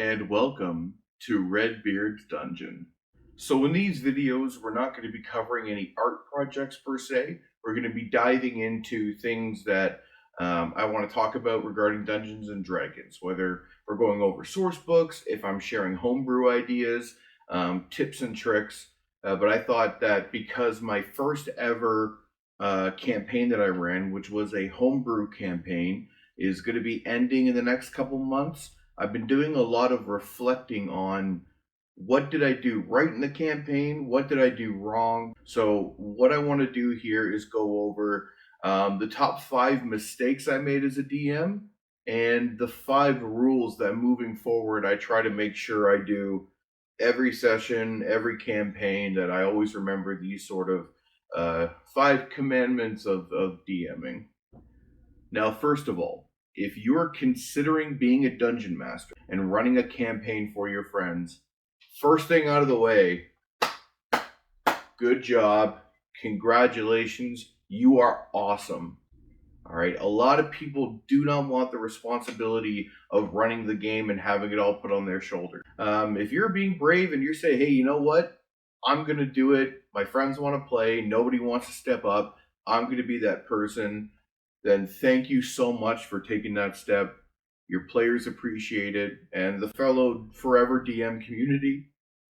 and welcome to Redbeard's Dungeon. So in these videos, we're not going to be covering any art projects per se. We're going to be diving into things that I want to talk about regarding Dungeons and Dragons, whether we're going over source books, if I'm sharing homebrew ideas, tips and tricks. But I thought that because my first ever campaign that I ran, which was a homebrew campaign, is going to be ending in the next couple months, I've been doing a lot of reflecting on what did I do right in the campaign, what did I do wrong. So what I want to do here is go over the top 5 mistakes I made as a DM and the 5 rules that moving forward I try to make sure I do every session, every campaign, that I always remember these sort of 5 commandments of DMing. Now, first of all, if you're considering being a dungeon master and running a campaign for your friends, first thing out of the way, good job, congratulations, you are awesome. All right, a lot of people do not want the responsibility of running the game and having it all put on their shoulders. If you're being brave and you say, hey, you know what? I'm going to do it. My friends want to play. Nobody wants to step up. I'm going to be that person. Then thank you so much for taking that step. Your players appreciate it. And the fellow Forever DM community,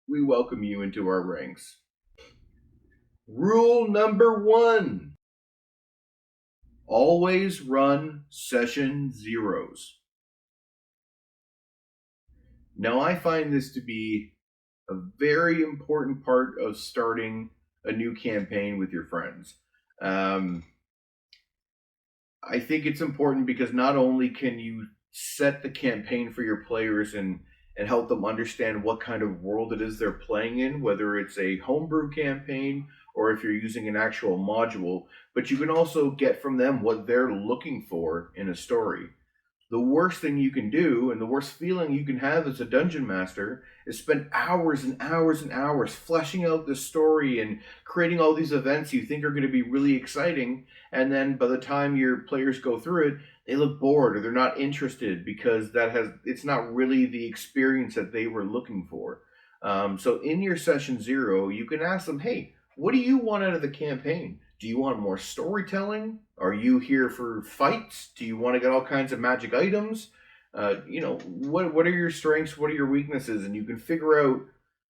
we welcome you into our ranks. Rule number 1. Always run session zeros. Now, I find this to be a very important part of starting a new campaign with your friends. I think it's important because not only can you set the campaign for your players and help them understand what kind of world it is they're playing in, whether it's a homebrew campaign or if you're using an actual module, but you can also get from them what they're looking for in a story. The worst thing you can do, and the worst feeling you can have as a dungeon master, is spend hours and hours and hours fleshing out this story and creating all these events you think are going to be really exciting, and then by the time your players go through it, they look bored or they're not interested because it's not really the experience that they were looking for. So in your session 0, you can ask them, hey, what do you want out of the campaign? Do you want more storytelling? Are you here for fights? Do you want to get all kinds of magic items? What are your strengths? What are your weaknesses? And you can figure out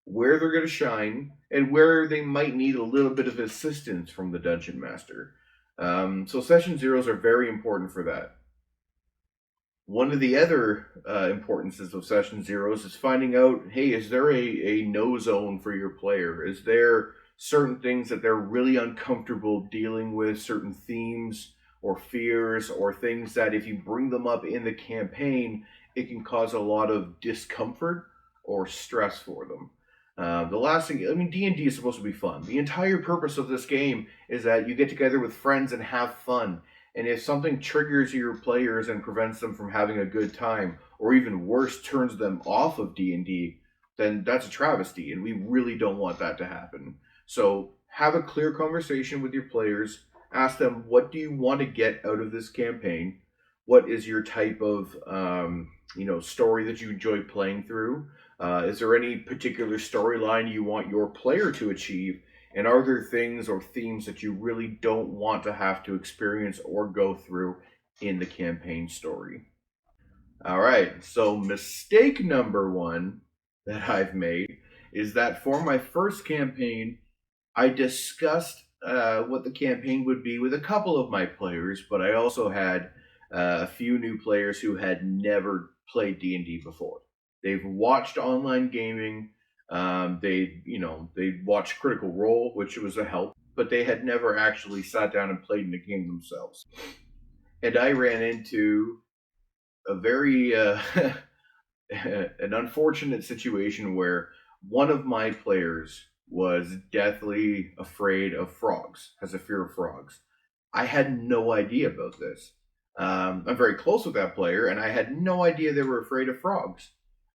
where they're going to shine and where they might need a little bit of assistance from the dungeon master. So session zeros are very important for that. One of the other importances of session zeros is finding out, hey, is there a no zone for your player? Is there certain things that they're really uncomfortable dealing with, certain themes or fears or things that if you bring them up in the campaign, it can cause a lot of discomfort or stress for them. The last thing, D&D is supposed to be fun. The entire purpose of this game is that you get together with friends and have fun. And if something triggers your players and prevents them from having a good time, or even worse, turns them off of D&D, then that's a travesty, and we really don't want that to happen. So have a clear conversation with your players. Ask them, what do you want to get out of this campaign? What is your type of story that you enjoy playing through? Is there any particular storyline you want your player to achieve? And are there things or themes that you really don't want to have to experience or go through in the campaign story? All right, so mistake number 1 that I've made is that for my first campaign, I discussed what the campaign would be with a couple of my players, but I also had a few new players who had never played D&D before. They've watched online gaming. They watched Critical Role, which was a help, but they had never actually sat down and played in the game themselves. And I ran into a very an unfortunate situation where one of my players was deathly afraid of frogs, has a fear of frogs. I had no idea about this. I'm very close with that player, and I had no idea they were afraid of frogs.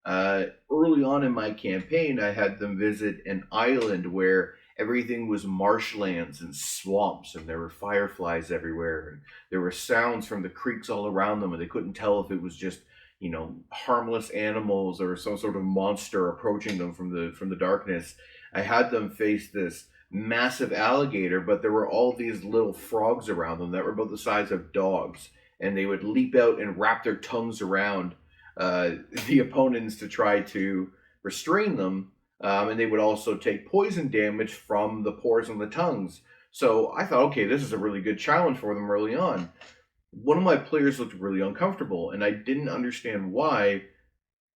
Early on in my campaign, I had them visit an island where everything was marshlands and swamps, and there were fireflies everywhere, and there were sounds from the creeks all around them, and they couldn't tell if it was just harmless animals or some sort of monster approaching them from the darkness. I had them face this massive alligator, but there were all these little frogs around them that were about the size of dogs, and they would leap out and wrap their tongues around uh, the opponents to try to restrain them. And they would also take poison damage from the pores on the tongues. So I thought, okay, this is a really good challenge for them early on. One of my players looked really uncomfortable, and I didn't understand why.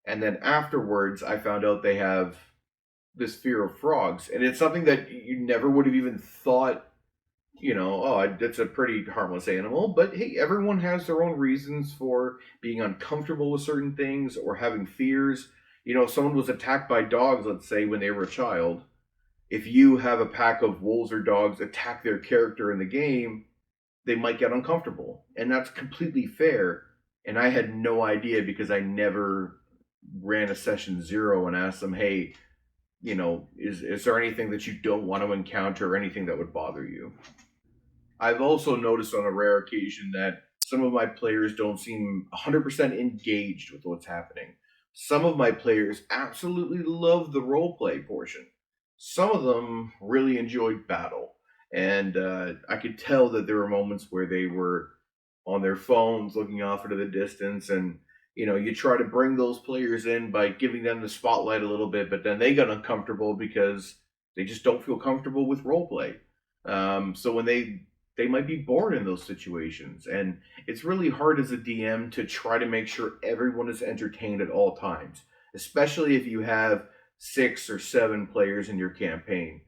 And then afterwards, I found out they have this fear of frogs, and it's something that you never would have even thought. Oh, it's a pretty harmless animal, but hey, everyone has their own reasons for being uncomfortable with certain things or having fears. If someone was attacked by dogs, let's say when they were a child, if you have a pack of wolves or dogs attack their character in the game, they might get uncomfortable. And that's completely fair. And I had no idea because I never ran a session zero and asked them, hey, is there anything that you don't want to encounter or anything that would bother you? I've also noticed on a rare occasion that some of my players don't seem 100% engaged with what's happening. Some of my players absolutely love the role play portion. Some of them really enjoyed battle. And I could tell that there were moments where they were on their phones looking off into the distance. And, you try to bring those players in by giving them the spotlight a little bit, but then they got uncomfortable because they just don't feel comfortable with role play. So when they might be bored in those situations. And it's really hard as a DM to try to make sure everyone is entertained at all times, especially if you have 6 or 7 players in your campaign.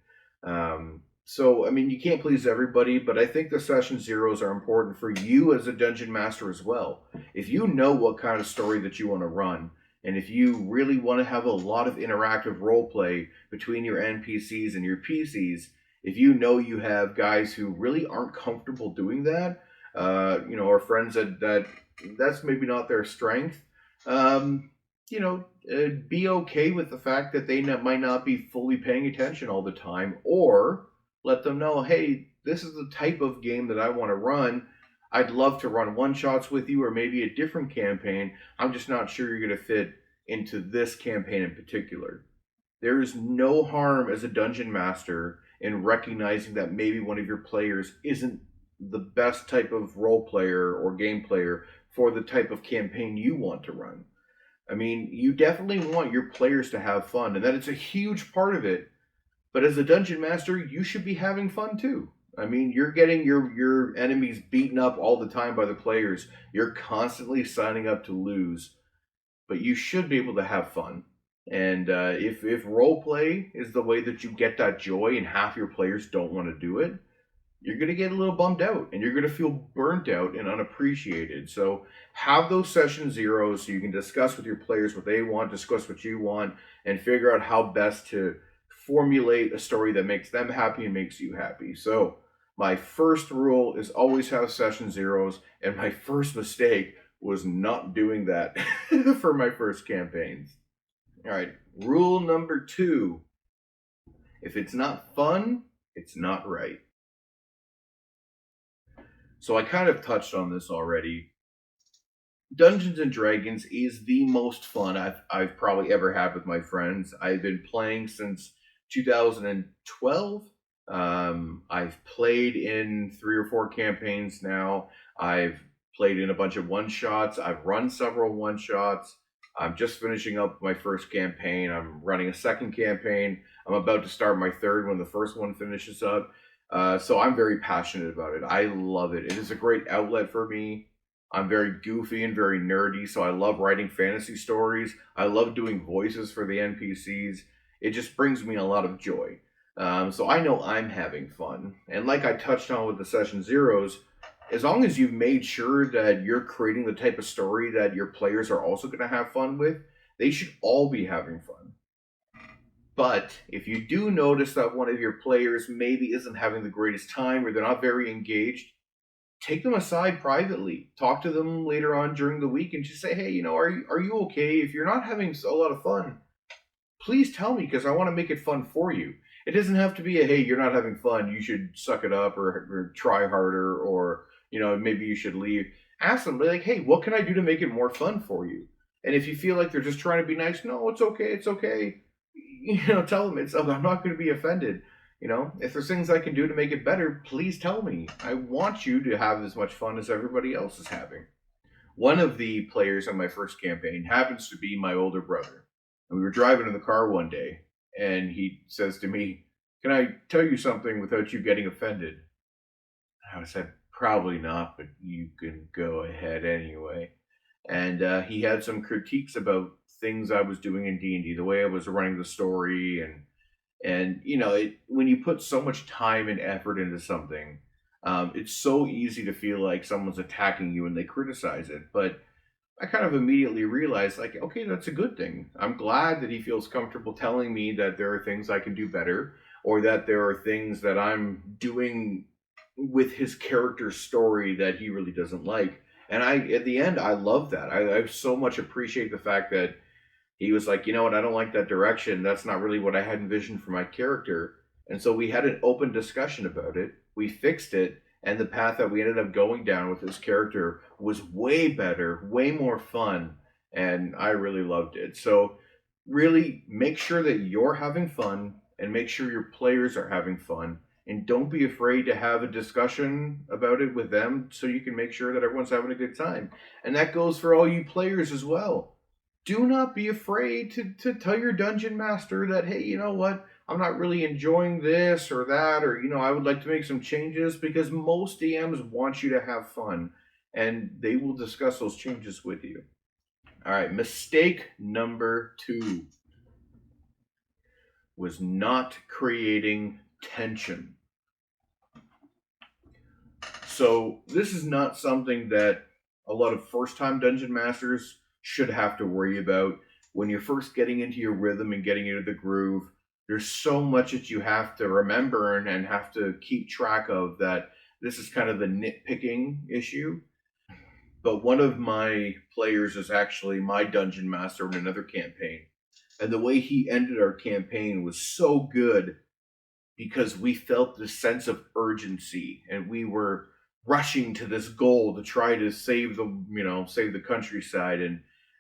So, I mean, you can't please everybody, but I think the session zeros are important for you as a dungeon master as well. If you know what kind of story that you want to run, and if you really want to have a lot of interactive role play between your NPCs and your PCs, if you know you have guys who really aren't comfortable doing that, or friends that's maybe not their strength, be okay with the fact that they might not be fully paying attention all the time, or let them know, hey, this is the type of game that I want to run. I'd love to run one shots with you, or maybe a different campaign. I'm just not sure you're going to fit into this campaign in particular. There is no harm as a dungeon master in recognizing that maybe one of your players isn't the best type of role player or game player for the type of campaign you want to run. I mean, you definitely want your players to have fun, and that it's a huge part of it. But as a dungeon master, you should be having fun too. I mean, you're getting your enemies beaten up all the time by the players. You're constantly signing up to lose, but you should be able to have fun. And if role play is the way that you get that joy, and half your players don't want to do it, you're going to get a little bummed out, and you're going to feel burnt out and unappreciated. So have those session zeros so you can discuss with your players what they want, discuss what you want, and figure out how best to formulate a story that makes them happy and makes you happy. So my first rule is always have session zeros, and my first mistake was not doing that for my first campaigns. All right, rule number 2. If it's not fun, it's not right. So I kind of touched on this already. Dungeons and Dragons is the most fun I've probably ever had with my friends. I've been playing since 2012. I've played in 3 or 4 campaigns now. I've played in a bunch of one shots. I've run several one shots. I'm just finishing up my first campaign. I'm running a second campaign. I'm about to start my third when the first one finishes up. So I'm very passionate about it. I love it. It is a great outlet for me. I'm very goofy and very nerdy, so I love writing fantasy stories. I love doing voices for the NPCs. It just brings me a lot of joy. So I know I'm having fun. And like I touched on with the session zeros, as long as you've made sure that you're creating the type of story that your players are also going to have fun with, they should all be having fun. But if you do notice that one of your players maybe isn't having the greatest time or they're not very engaged, take them aside privately. Talk to them later on during the week and just say, hey, are you okay? If you're not having a lot of fun, please tell me because I want to make it fun for you. It doesn't have to be a, hey, you're not having fun, you should suck it up or try harder or, maybe you should leave. Ask them, be like, hey, what can I do to make it more fun for you? And if you feel like they're just trying to be nice, no, it's okay, it's okay. Tell them it's. I'm not going to be offended. If there's things I can do to make it better, please tell me. I want you to have as much fun as everybody else is having. One of the players on my first campaign happens to be my older brother. And we were driving in the car one day, and he says to me, "Can I tell you something without you getting offended?" I said, "Probably not, but you can go ahead anyway." And he had some critiques about things I was doing in D&D, the way I was running the story, and when you put so much time and effort into something, it's so easy to feel like someone's attacking you when they criticize it. But I kind of immediately realized, like, okay, that's a good thing. I'm glad that he feels comfortable telling me that there are things I can do better, or that there are things that I'm doing with his character story that he really doesn't like. And at the end, I love that. I so much appreciate the fact that he was like, you know what, I don't like that direction. That's not really what I had envisioned for my character. And so we had an open discussion about it. We fixed it. And the path that we ended up going down with this character was way better, way more fun. And I really loved it. So, really make sure that you're having fun and make sure your players are having fun. And don't be afraid to have a discussion about it with them so you can make sure that everyone's having a good time. And that goes for all you players as well. Do not be afraid to tell your dungeon master that, hey, you know what, I'm not really enjoying this or that, or I would like to make some changes, because most DMs want you to have fun and they will discuss those changes with you. All right, mistake number 2 was not creating tension. So this is not something that a lot of first-time dungeon masters should have to worry about. When you're first getting into your rhythm and getting into the groove, there's so much that you have to remember and have to keep track of, that this is kind of the nitpicking issue. But one of my players is actually my dungeon master in another campaign. And the way he ended our campaign was so good, because we felt this sense of urgency and we were rushing to this goal to try to save the countryside,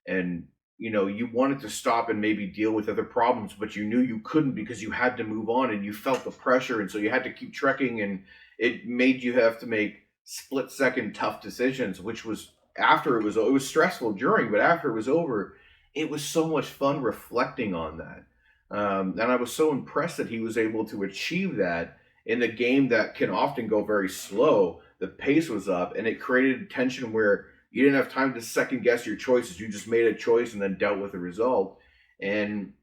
and you wanted to stop and maybe deal with other problems, but you knew you couldn't because you had to move on, and you felt the pressure, and so you had to keep trekking, and it made you have to make split second tough decisions, which was, after it was stressful during, but after it was over, it was so much fun reflecting on that. And I was so impressed that he was able to achieve that in a game that can often go very slow. The pace was up, and it created tension where you didn't have time to second guess your choices. You just made a choice and then dealt with the result. And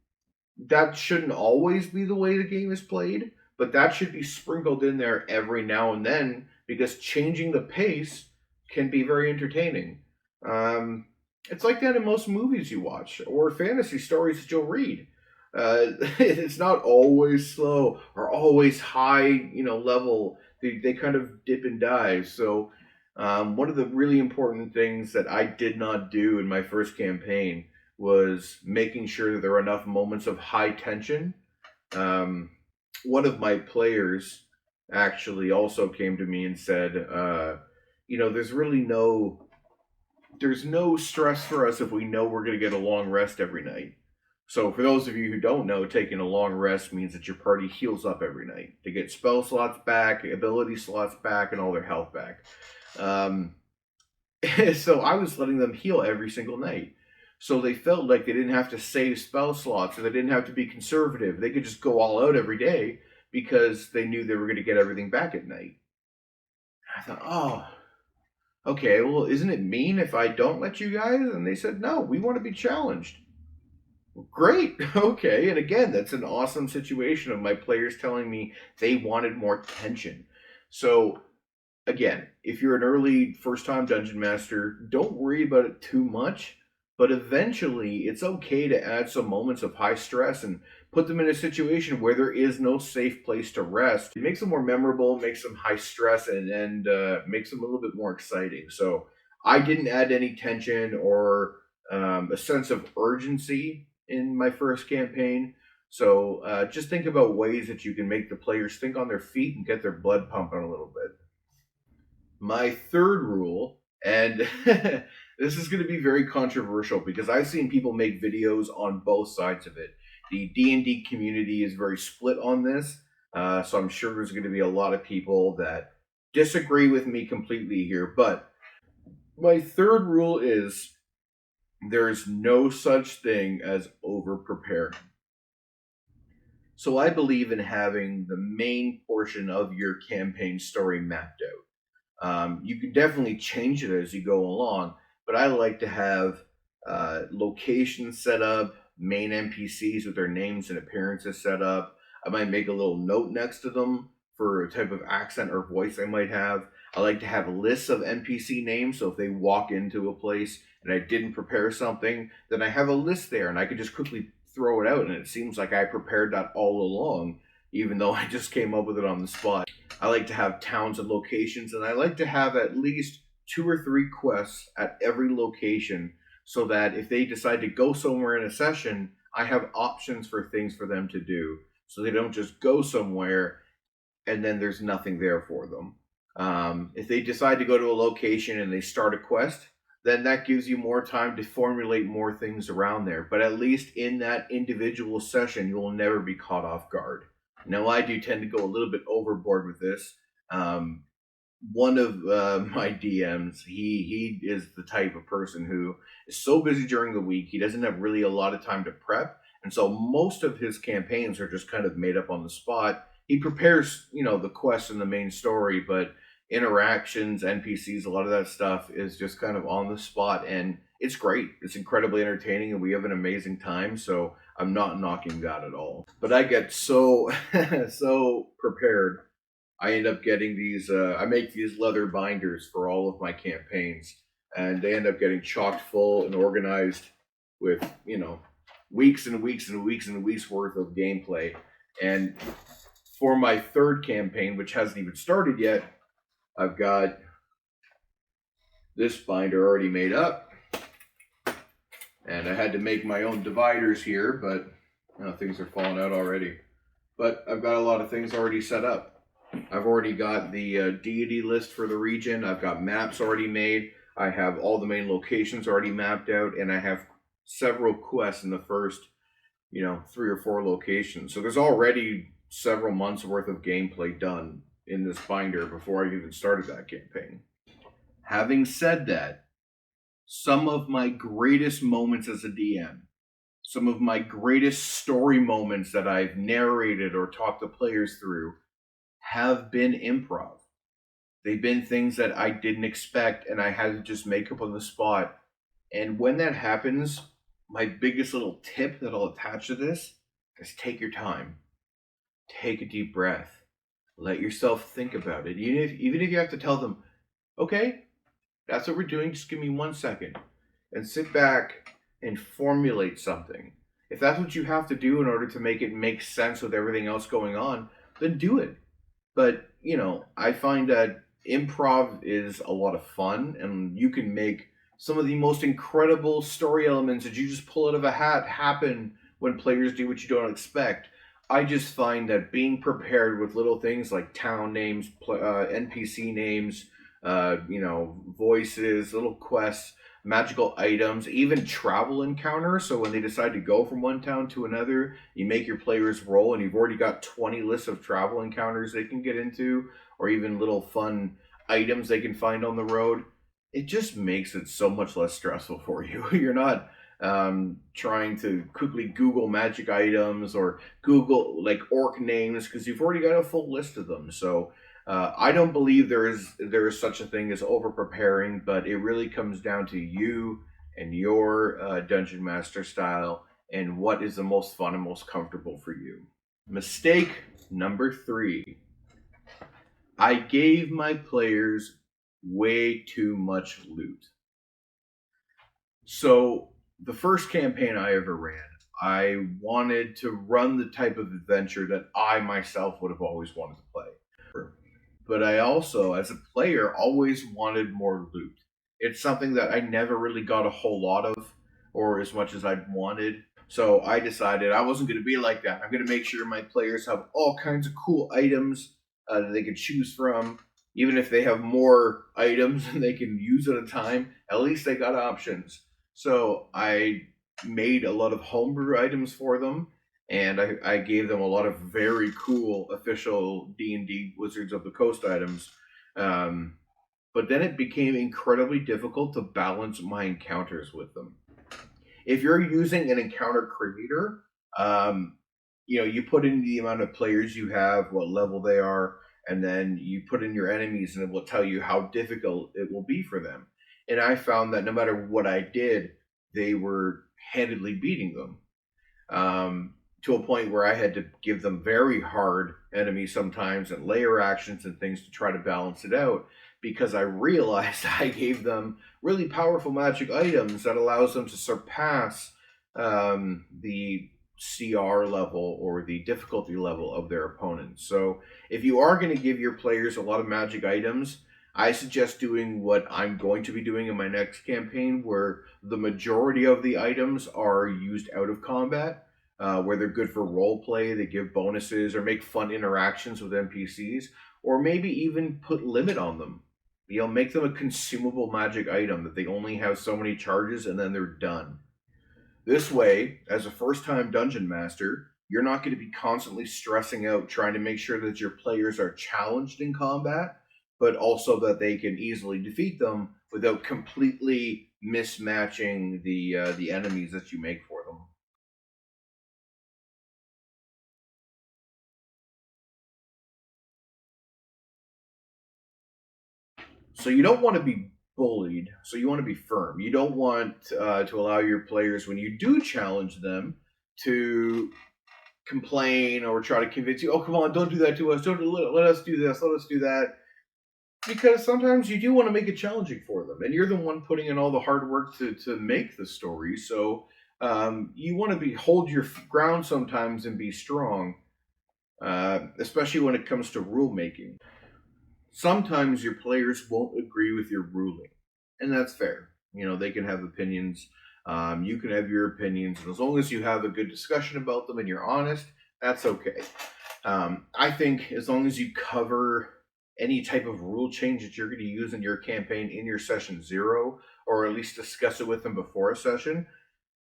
that shouldn't always be the way the game is played, but that should be sprinkled in there every now and then, because changing the pace can be very entertaining. Um, it's like that in most movies you watch or fantasy stories that you'll read. It's not always slow or always high, level. They kind of dip and dive. So, one of the really important things that I did not do in my first campaign was making sure that there were enough moments of high tension. Um, One of my players actually also came to me and said, there's really there's no stress for us if we know we're going to get a long rest every night. So for those of you who don't know, taking a long rest means that your party heals up every night. They get spell slots back, ability slots back, and all their health back. Um, so I was letting them heal every single night. So they felt like they didn't have to save spell slots, or they didn't have to be conservative. They could just go all out every day because they knew they were going to get everything back at night. I thought, oh, okay, well, isn't it mean if I don't let you guys? And they said, no, we want to be challenged. Great. Okay. And again, that's an awesome situation of my players telling me they wanted more tension. So, again, if you're an early first time dungeon master, don't worry about it too much. But eventually, it's okay to add some moments of high stress and put them in a situation where there is no safe place to rest. It makes them more memorable, makes them high stress, and makes them a little bit more exciting. So, I didn't add any tension or a sense of urgency in my first campaign. So just think about ways that you can make the players think on their feet and get their blood pumping a little bit. My third rule, and This is going to be very controversial because I've seen people make videos on both sides of it. The D&D community is very split on this, so I'm sure there's going to be a lot of people that disagree with me completely here. But my third rule is there's no such thing as over preparing. So I believe in having the main portion of your campaign story mapped out. You can definitely change it as you go along, but I like to have locations set up, main NPCs with their names and appearances set up. I might make a little note next to them for a type of accent or voice I might have. I like to have lists of NPC names, so if they walk into a place and I didn't prepare something, then I have a list there and I could just quickly throw it out, and it seems like I prepared that all along, even though I just came up with it on the spot. I like to have towns and locations, and I like to have at least 2 or 3 quests at every location so that if they decide to go somewhere in a session, I have options for things for them to do. So they don't just go somewhere and then there's nothing there for them. If they decide to go to a location and they start a quest, then that gives you more time to formulate more things around there. But at least in that individual session, you will never be caught off guard. Now, I do tend to go a little bit overboard with this. One of my DMs, he is the type of person who is so busy during the week, he doesn't have really a lot of time to prep. And so most of his campaigns are just kind of made up on the spot. He prepares, the quest and the main story, but interactions, NPCs, a lot of that stuff is just kind of on the spot, and it's great. It's incredibly entertaining, and we have an amazing time. So I'm not knocking that at all. But I get so so prepared. I end up getting these. I make these leather binders for all of my campaigns, and they end up getting chocked full and organized with weeks and weeks and weeks and weeks worth of gameplay. And for my third campaign, which hasn't even started yet, I've got this binder already made up, and I had to make my own dividers here, but things are falling out already. But I've got a lot of things already set up. I've already got the deity list for the region. I've got maps already made. I have all the main locations already mapped out, and I have several quests in the first, 3 or 4 locations. So there's already several months worth of gameplay done in this binder before I even started that campaign. Having said that, some of my greatest moments as a DM, some of my greatest story moments that I've narrated or talked the players through have been improv. They've been things that I didn't expect and I had to just make up on the spot. And when that happens, my biggest little tip that I'll attach to this is take your time. Take a deep breath. Let yourself think about it. Even if you have to tell them, okay, that's what we're doing, just give me 1 second. And sit back and formulate something. If that's what you have to do in order to make it make sense with everything else going on, then do it. But, I find that improv is a lot of fun, and you can make some of the most incredible story elements that you just pull out of a hat happen when players do what you don't expect. I just find that being prepared with little things like town names, NPC names, voices, little quests, magical items, even travel encounters. So when they decide to go from one town to another, you make your players roll, and you've already got 20 lists of travel encounters they can get into, or even little fun items they can find on the road. It just makes it so much less stressful for you. You're not trying to quickly Google magic items or Google like orc names because you've already got a full list of them. So I don't believe there is such a thing as over preparing, but it really comes down to you and your dungeon master style and what is the most fun and most comfortable for you. Mistake number 3. I gave my players way too much loot. So the first campaign I ever ran, I wanted to run the type of adventure that I myself would have always wanted to play. But I also, as a player, always wanted more loot. It's something that I never really got a whole lot of, or as much as I wanted. So I decided I wasn't going to be like that. I'm going to make sure my players have all kinds of cool items that they can choose from. Even if they have more items than they can use at a time, at least they got options. So I made a lot of homebrew items for them, and I gave them a lot of very cool official D&D Wizards of the Coast items. Um, but then it became incredibly difficult to balance my encounters with them. If you're using an encounter creator, um, you put in the amount of players you have, what level they are, and then you put in your enemies, and it will tell you how difficult it will be for them. And I found that no matter what I did, they were handedly beating them, to a point where I had to give them very hard enemies sometimes and layer actions and things to try to balance it out, because I realized I gave them really powerful magic items that allows them to surpass the CR level or the difficulty level of their opponents. So if you are going to give your players a lot of magic items, I suggest doing what I'm going to be doing in my next campaign, where the majority of the items are used out of combat, where they're good for role play, they give bonuses or make fun interactions with NPCs, or maybe even put limit on them. Make them a consumable magic item that they only have so many charges and then they're done. This way, as a first time dungeon master, you're not going to be constantly stressing out trying to make sure that your players are challenged in combat, but also that they can easily defeat them without completely mismatching the enemies that you make for them. So you don't want to be bullied. So you want to be firm. You don't want to allow your players, when you do challenge them, to complain or try to convince you. Oh, come on, don't do that to us. Don't let us do this. Let us do that. Because sometimes you do want to make it challenging for them, and you're the one putting in all the hard work to make the story. So you want to hold your ground sometimes and be strong, especially when it comes to rule making. Sometimes your players won't agree with your ruling, and that's fair. They can have opinions. You can have your opinions, and as long as you have a good discussion about them and you're honest, that's okay. I think as long as you cover any type of rule change that you're going to use in your campaign in your session zero, or at least discuss it with them before a session,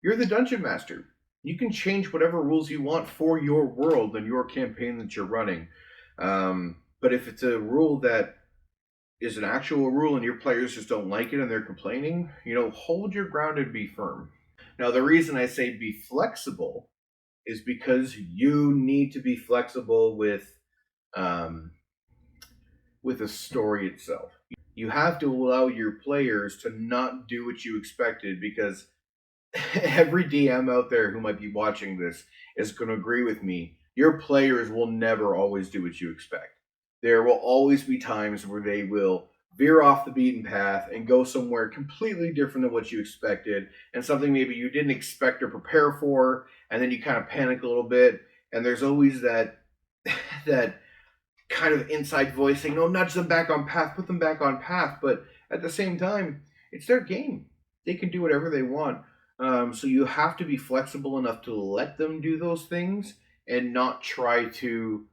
you're the dungeon master. You can change whatever rules you want for your world and your campaign that you're running. But if it's a rule that is an actual rule and your players just don't like it and they're complaining, hold your ground and be firm. Now, the reason I say be flexible is because you need to be flexible um, with the story itself. You have to allow your players to not do what you expected, because every DM out there who might be watching this is going to agree with me. Your players will never always do what you expect. There will always be times where they will veer off the beaten path and go somewhere completely different than what you expected, and something maybe you didn't expect or prepare for, and then you kind of panic a little bit. And there's always that that kind of inside voice saying, "No, nudge them back on path, put them back on path." But at the same time, it's their game; they can do whatever they want. So you have to be flexible enough to let them do those things and not try to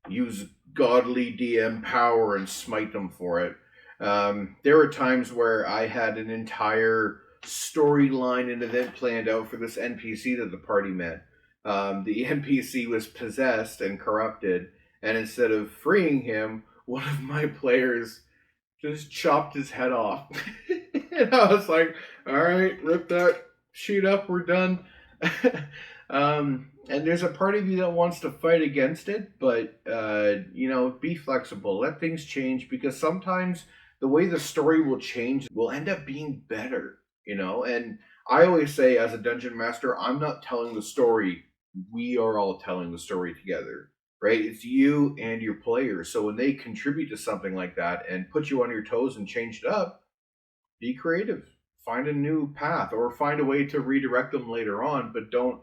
use godly DM power and smite them for it. There were times where I had an entire storyline and event planned out for this NPC that the party met. The NPC was possessed and corrupted, and instead of freeing him, one of my players just chopped his head off. And I was like, all right, rip that sheet up, we're done. And there's a part of you that wants to fight against it, but be flexible, let things change, because sometimes the way the story will change will end up being better. And I always say, as a dungeon master, I'm not telling the story, we are all telling the story together, right? It's you and your players. So when they contribute to something like that and put you on your toes and change it up, be creative, find a new path, or find a way to redirect them later on, but don't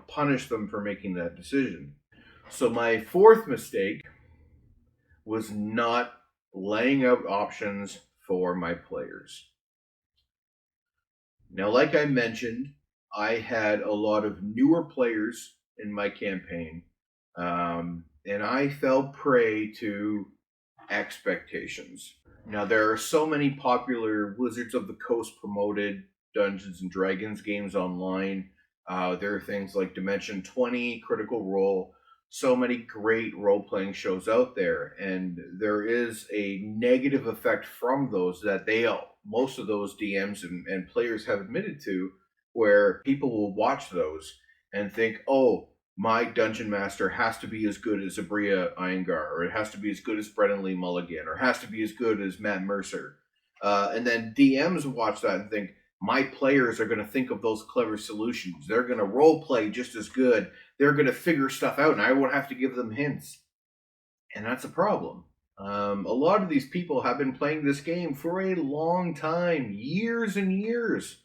punish them for making that decision. So my fourth mistake was not laying out options for my players. Now, like I mentioned, I had a lot of newer players in my campaign, and I fell prey to expectations. Now, there are so many popular Wizards of the Coast promoted Dungeons and Dragons games online. There are things like Dimension 20, Critical Role, so many great role playing shows out there. And there is a negative effect from those that most of those DMs and players have admitted to, where people will watch those and think, oh, my dungeon master has to be as good as Abria Iyengar, or it has to be as good as Brennan Lee Mulligan, or has to be as good as Matt Mercer. And then DMs watch that and think, my players are going to think of those clever solutions. They're going to role play just as good. They're going to figure stuff out, and I won't have to give them hints. And that's a problem. A lot of these people have been playing this game for a long time, years and years.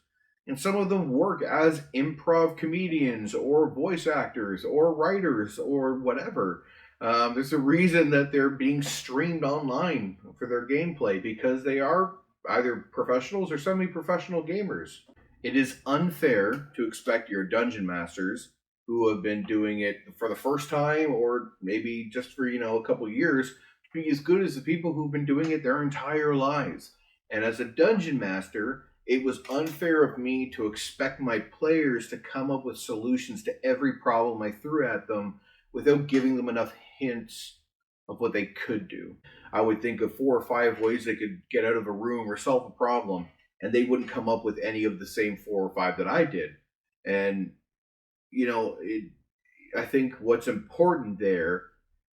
And some of them work as improv comedians or voice actors or writers or whatever. There's a reason that they're being streamed online for their gameplay, because they are either professionals or semi-professional gamers. It is unfair to expect your dungeon masters who have been doing it for the first time, or maybe just for a couple years, to be as good as the people who've been doing it their entire lives. And as a dungeon master, it was unfair of me to expect my players to come up with solutions to every problem I threw at them without giving them enough hints of what they could do. I would think of 4 or 5 ways they could get out of a room or solve a problem, and they wouldn't come up with any of the same 4 or 5 that I did. And I think what's important there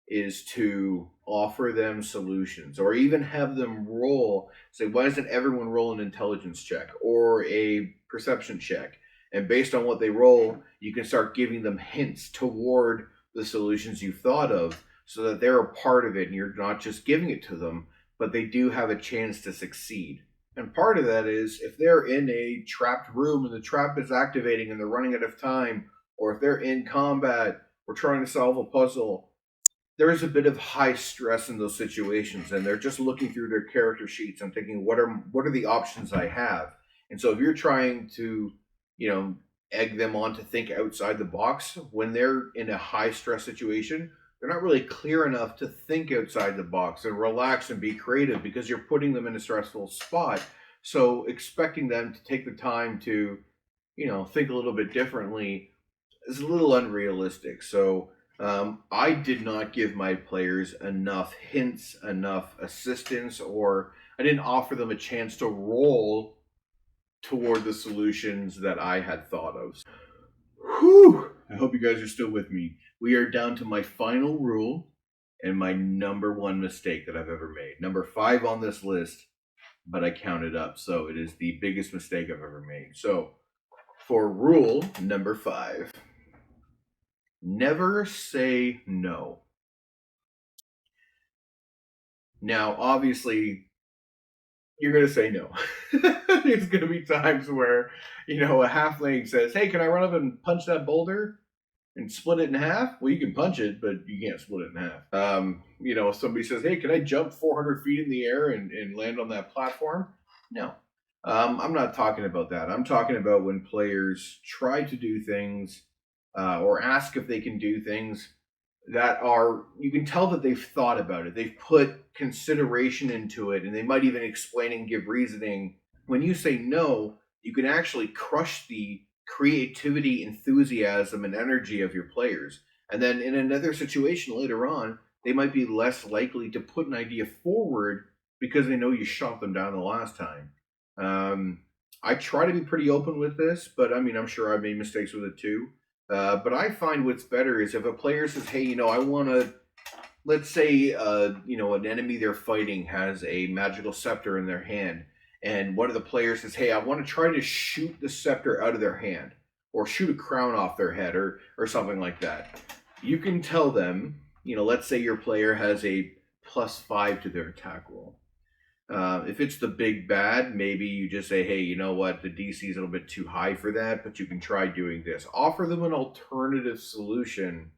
is to offer them solutions, or even have them say, why doesn't everyone roll an intelligence check or a perception check? And based on what they roll, you can start giving them hints toward the solutions you've thought of, so that they're a part of it and you're not just giving it to them, but they do have a chance to succeed. And part of that is, if they're in a trapped room and the trap is activating and they're running out of time, or if they're in combat or trying to solve a puzzle, there is a bit of high stress in those situations, and they're just looking through their character sheets and thinking, what are the options I have? And so if you're trying to, egg them on to think outside the box when they're in a high stress situation, they're not really clear enough to think outside the box and relax and be creative, because you're putting them in a stressful spot. So expecting them to take the time to, think a little bit differently is a little unrealistic. So I did not give my players enough hints, enough assistance, or I didn't offer them a chance to roll toward the solutions that I had thought of. Whew! I hope you guys are still with me. We are down to my final rule and my number 1 mistake that I've ever made. Number 5 on this list, but I counted up, so it is the biggest mistake I've ever made. So, for rule number 5, never say no. Now, obviously, you're going to say no. There's going to be times where, a halfling says, hey, can I run up and punch that boulder and split it in half? Well, you can punch it, but you can't split it in half. If somebody says, hey, can I jump 400 feet in the air and land on that platform? No. I'm not talking about that. I'm talking about when players try to do things or ask if they can do things that you can tell that they've thought about it. They've put consideration into it, and they might even explain and give reasoning. When you say no, you can actually crush the creativity, enthusiasm, and energy of your players. And then in another situation later on, they might be less likely to put an idea forward because they know you shot them down the last time. I try to be pretty open with this, but I'm sure I've made mistakes with it too. But I find what's better is if a player says, hey, I want to, let's say, an enemy they're fighting has a magical scepter in their hand, and one of the players says, hey, I want to try to shoot the scepter out of their hand, or shoot a crown off their head, or something like that. You can tell them, let's say your player has a +5 to their attack roll. If it's the big bad, maybe you just say, hey, you know what, the DC is a little bit too high for that, but you can try doing this. Offer them an alternative solution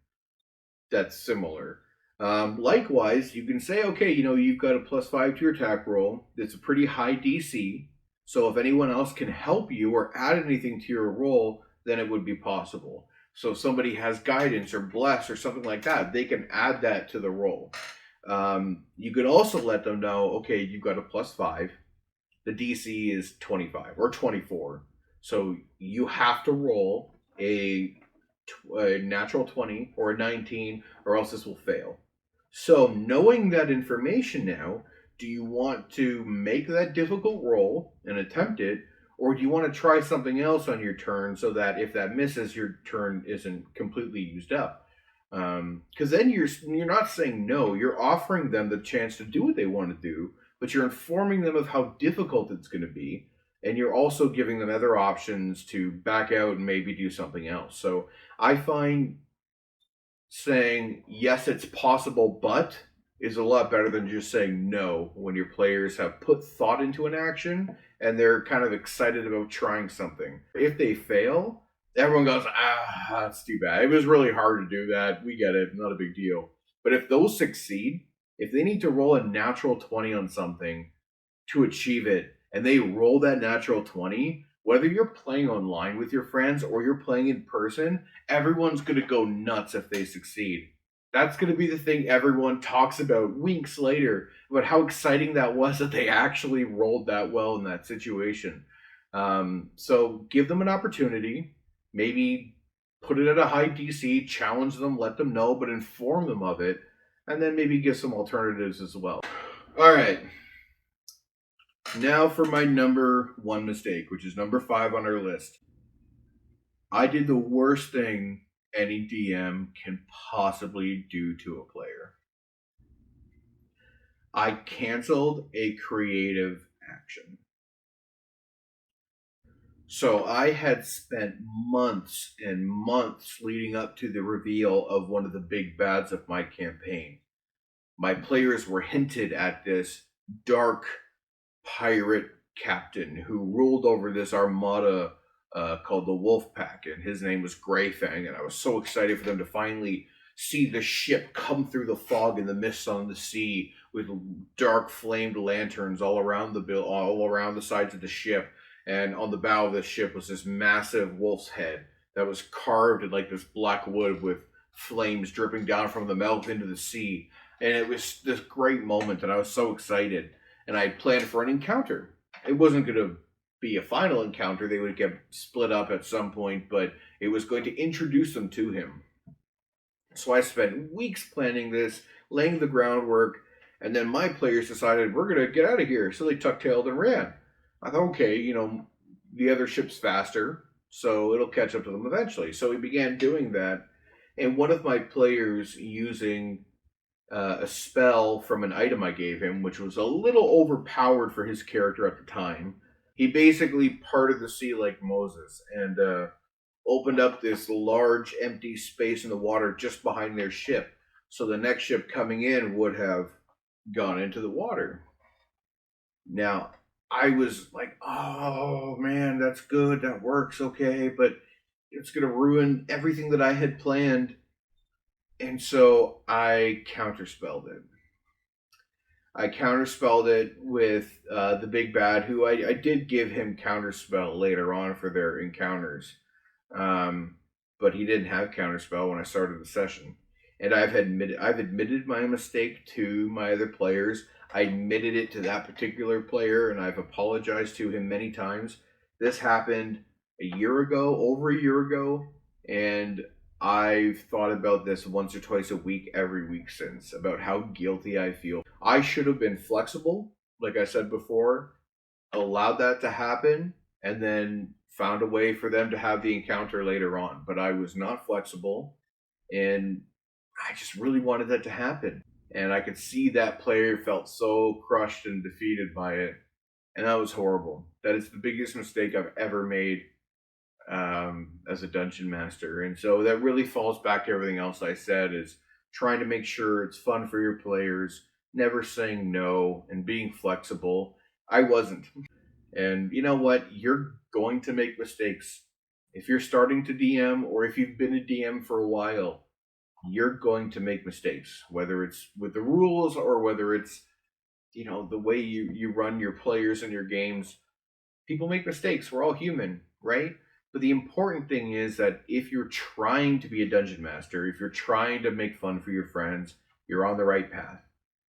that's similar. Likewise, you can say, okay, you've got a +5 to your attack roll. It's a pretty high DC. So if anyone else can help you or add anything to your roll, then it would be possible. So if somebody has guidance or bless or something like that, they can add that to the roll. You can also let them know, okay, you've got a +5. The DC is 25 or 24. So you have to roll a natural 20 or a 19, or else this will fail. So, knowing that information now, do you want to make that difficult roll and attempt it, or do you want to try something else on your turn so that if that misses, your turn isn't completely used up? Because then you're not saying no. You're offering them the chance to do what they want to do, but you're informing them of how difficult it's going to be, and you're also giving them other options to back out and maybe do something else. So I find saying yes, it's possible, but is a lot better than just saying no when your players have put thought into an action and they're kind of excited about trying something. If they fail, everyone goes, that's too bad. It was really hard to do that. We get it. Not a big deal. But if those succeed, if they need to roll a natural 20 on something to achieve it and they roll that natural 20, whether you're playing online with your friends or you're playing in person, everyone's going to go nuts if they succeed. That's going to be the thing everyone talks about weeks later, about how exciting that was that they actually rolled that well in that situation. So give them an opportunity, maybe put it at a high DC, challenge them, let them know, but inform them of it, and then maybe give some alternatives as well. All right. Now for my number one mistake, which is number 5 on our list. I did the worst thing any DM can possibly do to a player. I canceled a creative action. So I had spent months and months leading up to the reveal of one of the big bads of my campaign. My players were hinted at this dark pirate captain who ruled over this armada called the Wolf Pack, and his name was Greyfang. And I was so excited for them to finally see the ship come through the fog and the mist on the sea with dark flamed lanterns all around all around the sides of the ship. And on the bow of the ship was this massive wolf's head that was carved in like this black wood with flames dripping down from the mouth into the sea. And it was this great moment, and I was so excited. And I planned for an encounter. It wasn't going to be a final encounter. They would get split up at some point, but it was going to introduce them to him. So I spent weeks planning this, laying the groundwork, and then my players decided we're going to get out of here. So they tuck-tailed and ran. I thought, okay, the other ship's faster, so it'll catch up to them eventually. So we began doing that, and one of my players using a spell from an item I gave him, which was a little overpowered for his character at the time. He basically parted the sea like Moses and opened up this large empty space in the water just behind their ship. So the next ship coming in would have gone into the water. Now, I was like, oh man, that's good, that works, okay, but it's going to ruin everything that I had planned. And so I counterspelled it. I counterspelled it with the big bad, who I did give him counterspell later on for their encounters, but he didn't have counterspell when I started the session. And I've admitted my mistake to my other players. I admitted it to that particular player, and I've apologized to him many times. This happened over a year ago, and I've thought about this once or twice a week, every week since, about how guilty I feel. I should have been flexible, like I said before, allowed that to happen, and then found a way for them to have the encounter later on. But I was not flexible, and I just really wanted that to happen. And I could see that player felt so crushed and defeated by it. And that was horrible. That is the biggest mistake I've ever made as a dungeon master. And so that really falls back to everything else I said, is trying to make sure it's fun for your players, never saying no, and being flexible. I wasn't. And you know what? You're going to make mistakes. If you're starting to DM, or if you've been a DM for a while, you're going to make mistakes, whether it's with the rules or whether it's the way you run your players and your games. People make mistakes. We're all human, right? But the important thing is that if you're trying to be a dungeon master, if you're trying to make fun for your friends, you're on the right path.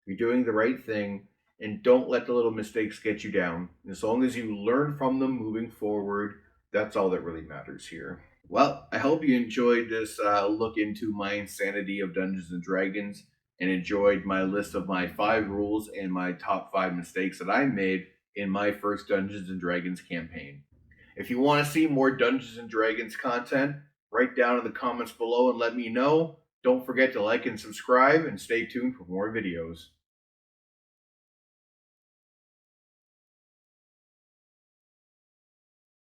You're doing the right thing, and don't let the little mistakes get you down. As long as you learn from them moving forward, that's all that really matters here. Well, I hope you enjoyed this look into my insanity of Dungeons and Dragons and enjoyed my list of my 5 rules and my top 5 mistakes that I made in my first Dungeons and Dragons campaign. If you want to see more Dungeons and Dragons content, write down in the comments below and let me know. Don't forget to like and subscribe and stay tuned for more videos.